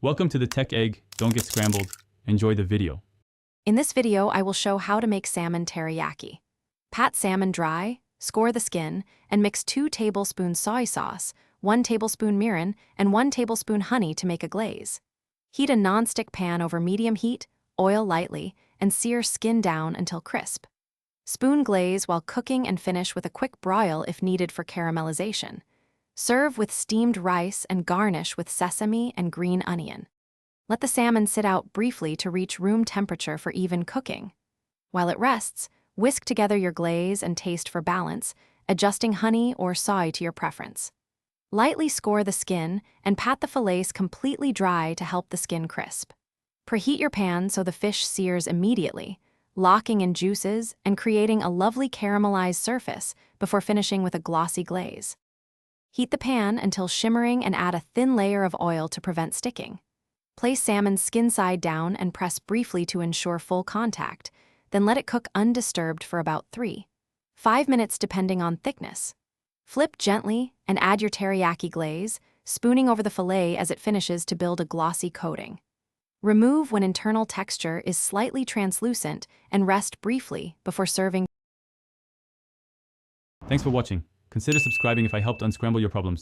Welcome to the Tech Egg. Don't get scrambled. Enjoy the video. In this video, I will show how to make salmon teriyaki. Pat salmon dry, score the skin, and mix 2 tablespoons soy sauce, 1 tablespoon mirin, and 1 tablespoon honey to make a glaze. Heat a non-stick pan over medium heat, oil lightly, and sear skin down until crisp. Spoon glaze while cooking and finish with a quick broil if needed for caramelization. Serve with steamed rice and garnish with sesame and green onion. Let the salmon sit out briefly to reach room temperature for even cooking. While it rests, whisk together your glaze and taste for balance, adjusting honey or soy to your preference. Lightly score the skin and pat the fillets completely dry to help the skin crisp. Preheat your pan so the fish sears immediately, locking in juices and creating a lovely caramelized surface before finishing with a glossy glaze. Heat the pan until shimmering and add a thin layer of oil to prevent sticking. Place salmon skin side down and press briefly to ensure full contact, then let it cook undisturbed for about 3–5 minutes depending on thickness. Flip gently and add your teriyaki glaze, spooning over the fillet as it finishes to build a glossy coating. Remove when internal texture is slightly translucent and rest briefly before serving. Thanks for watching. Consider subscribing if I helped unscramble your problems.